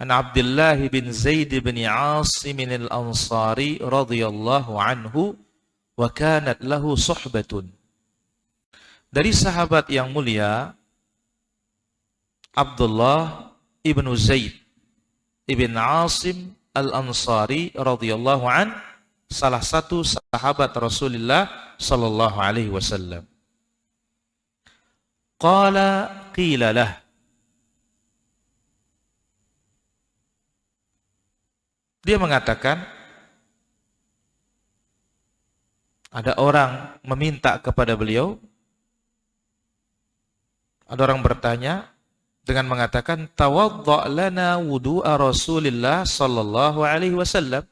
an Abdullah bin Zaid bin Asim al-Ansari radhiyallahu anhu wa kanat lahu suhbatun. Dari sahabat yang mulia Abdullah ibn Zaid ibn Asim al-Ansari radhiyallahu an, salah satu sahabat Rasulullah sallallahu alaihi wasallam. Qala qila lah, dia mengatakan ada orang meminta kepada beliau, ada orang bertanya dengan mengatakan tawadda' lana wudu'a Rasulillah sallallahu alaihi wasallam.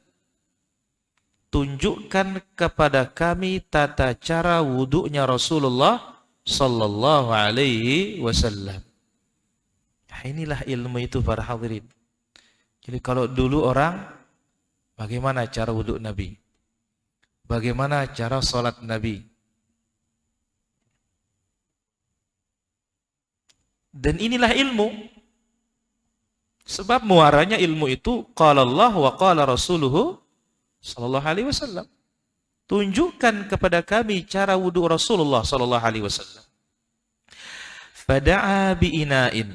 Tunjukkan kepada kami tata cara wudu'nya Rasulullah sallallahu alaihi wasallam. Inilah ilmu itu para hadirin. Jadi kalau dulu orang bagaimana cara wudu Nabi? Bagaimana cara salat Nabi? Dan inilah ilmu. Sebab muaranya ilmu itu qala Allah wa qala rasuluhu sallallahu alaihi wasallam. Tunjukkan kepada kami cara wudu Rasulullah sallallahu alaihi wasallam. Fada'a bi'ina'in.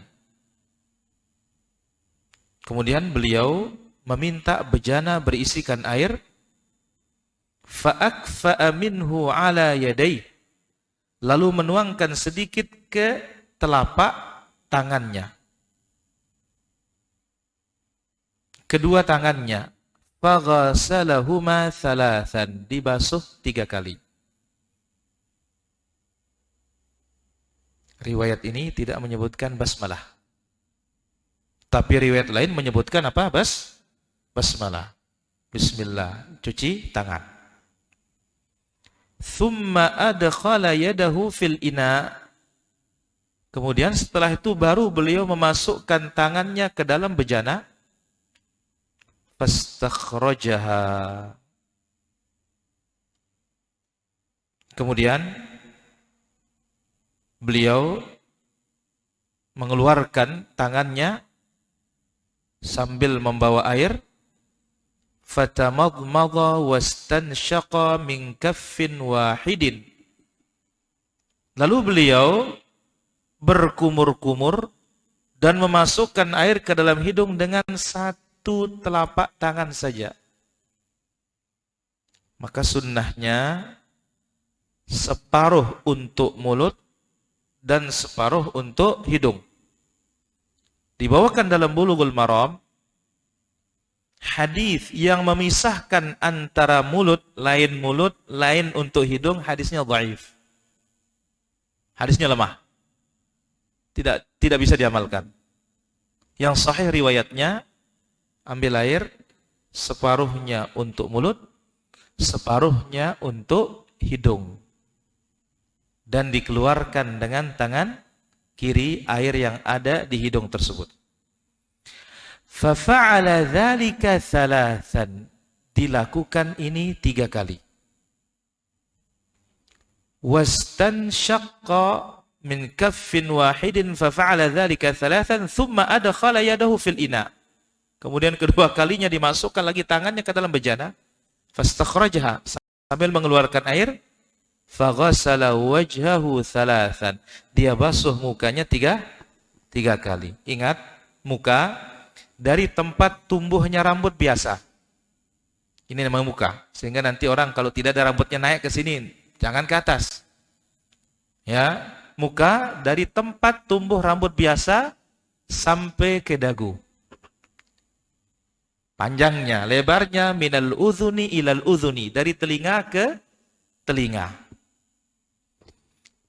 Kemudian beliau meminta bejana berisikan air. Fa'akfa'a minhu ala yadayh. Lalu menuangkan sedikit ke telapak tangannya. Kedua tangannya. Faghasalahuma thalathan. Dibasuh 3 kali. Riwayat ini tidak menyebutkan basmalah. Tapi riwayat lain menyebutkan apa? Basmalah. Bismillah. Cuci tangan. Thumma adkhala yadahu fil ina. Kemudian setelah itu baru beliau memasukkan tangannya ke dalam bejana. Fastakhrajaha. Kemudian beliau mengeluarkan tangannya sambil membawa air. Fatamadmada wastanshaqa min kaffin wahidin. Lalu beliau berkumur-kumur dan memasukkan air ke dalam hidung dengan 1 telapak tangan saja. Maka sunnahnya separuh untuk mulut dan separuh untuk hidung. Dibawakan dalam Bulughul Maram hadis yang memisahkan antara mulut, lain untuk hidung, hadisnya dhaif. Hadisnya lemah. Tidak bisa diamalkan. Yang sahih riwayatnya, ambil air separuhnya untuk mulut, separuhnya untuk hidung. Dan dikeluarkan dengan tangan kiri air yang ada di hidung tersebut. Fafa'ala dzalika thalathan. Dilakukan ini 3 kali. Wastanshaqqa min kaffin wahidin fafa'ala dzalika thalathan thumma adkhala yadahu fil ina. Kemudian kedua kalinya dimasukkan lagi tangannya ke dalam bejana. Fastakhrajaha, sambil mengeluarkan air. Faghasala wajhahu thalathan. Dia basuh mukanya 3 kali. Ingat, muka dari tempat tumbuhnya rambut biasa. Ini namanya muka. Sehingga nanti orang kalau tidak ada rambutnya naik ke sini, jangan ke atas. Ya, muka dari tempat tumbuh rambut biasa sampai ke dagu. Panjangnya, lebarnya minal udhuni ilal udhuni, dari telinga ke telinga.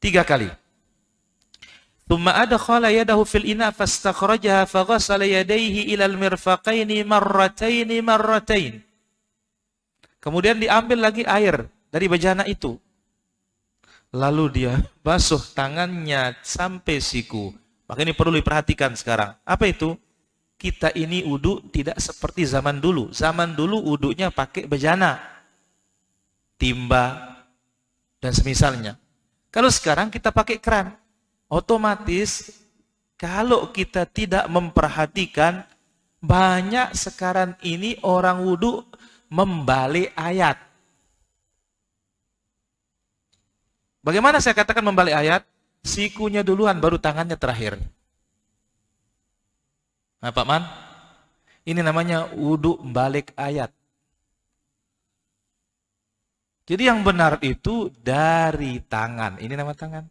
3 kali. Thumma adkhala yadahu fil ina fastakhrajaha faghasala yadayhi ilal mirfaqaini marratain. Kemudian diambil lagi air dari bejana itu. Lalu dia basuh tangannya sampai siku. Maka ini perlu diperhatikan sekarang. Apa itu? Kita ini wudu tidak seperti zaman dulu. Zaman dulu wudunya pakai bejana, timba, dan semisalnya. Kalau sekarang kita pakai keran. Otomatis kalau kita tidak memperhatikan Banyak sekarang ini orang wudu membalik ayat. Bagaimana saya katakan membalik ayat? Sikunya duluan, baru tangannya terakhir. Nah, Pak Man, ini namanya wudu balik ayat. Jadi yang benar itu dari tangan. Ini nama tangan.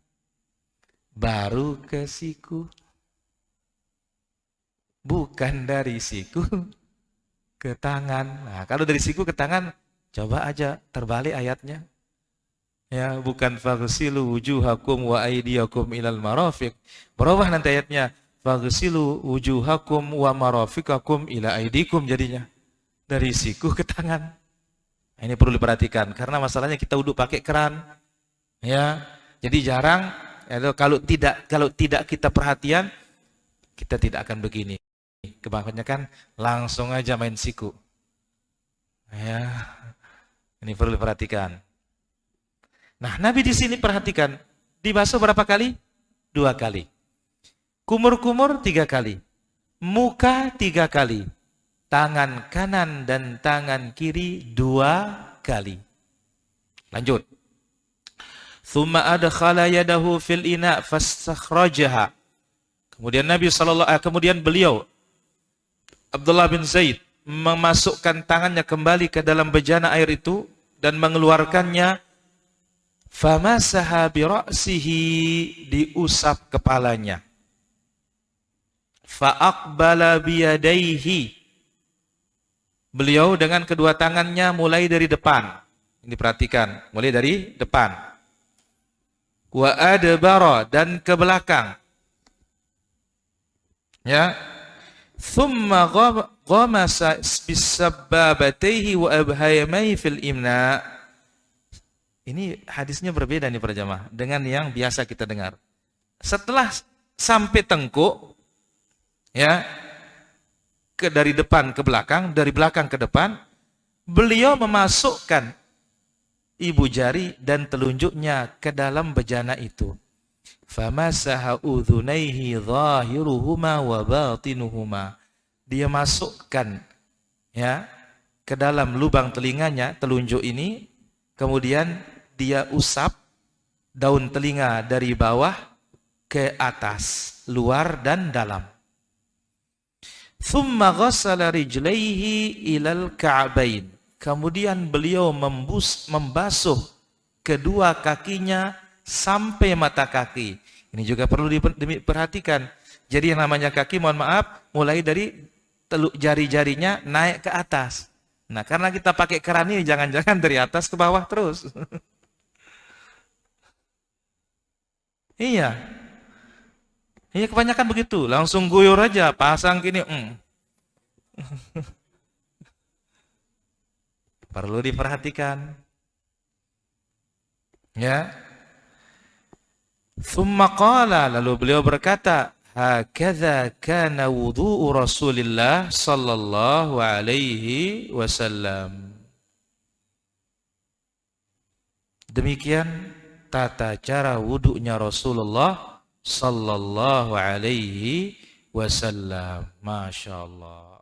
Baru ke siku. Bukan dari siku ke tangan. Nah, kalau dari siku ke tangan, coba aja terbalik ayatnya. Ya, bukan faghsilu wujuhakum wa aydiyakum ilal marafiq. Berubah nanti ayatnya. Faghsilu wujuhakum wa marafiqakum ila aydikum jadinya. Dari siku ke tangan. Nah, ini perlu diperhatikan karena masalahnya kita wudhu pakai keran. Ya. Jadi jarang ya, kalau tidak kita perhatian, kita tidak akan begini. Kebanyakan langsung aja main siku. Ya, ini perlu diperhatikan. Nah, Nabi di sini perhatikan, dibasuh berapa kali? 2 kali. Kumur-kumur 3 kali. Muka 3 kali. Tangan kanan dan tangan kiri 2 kali. Lanjut. Thumma adkhala yadahu fil ina fastakhrajaha. Kemudian beliau Abdullah bin Zaid memasukkan tangannya kembali ke dalam bejana air itu dan mengeluarkannya. Famasaha bi ra'sihi, diusap kepalanya. Fa aqbala bi yadayhi, beliau dengan kedua tangannya mulai dari depan. Ini perhatikan, mulai dari depan. Wa adbara, dan ke belakang. Ya. Thumma ghamasa bisabbabatayhi wa abhayamai fil imna. Ini hadisnya berbeda nih para jamaah dengan yang biasa kita dengar. Setelah sampai tengkuk, ya, dari depan ke belakang, dari belakang ke depan, beliau memasukkan ibu jari dan telunjuknya ke dalam bejana itu. Famasaha udhunaihi zahiruhuma wa batinuhuma. Dia masukkan ya ke dalam lubang telinganya telunjuk ini, kemudian dia usap daun telinga dari bawah ke atas, luar dan dalam. Thumma ghassala rijlaihi ilal ka'bain. Kemudian beliau membasuh kedua kakinya sampai mata kaki. Ini juga perlu diperhatikan. Jadi yang namanya kaki, mohon maaf, mulai dari teluk jari-jarinya naik ke atas. Nah, karena kita pakai keran ini, jangan-jangan dari atas ke bawah terus. Iya. Iya, kebanyakan begitu. Langsung guyur aja, pasang gini. Perlu diperhatikan. Ya. Thumma qala, lalu beliau berkata, hakadha kana wudu'u Rasulillah sallallahu alaihi wasallam. Demikian tata cara wudu'nya Rasulullah sallallahu alaihi wasallam. Masya Allah.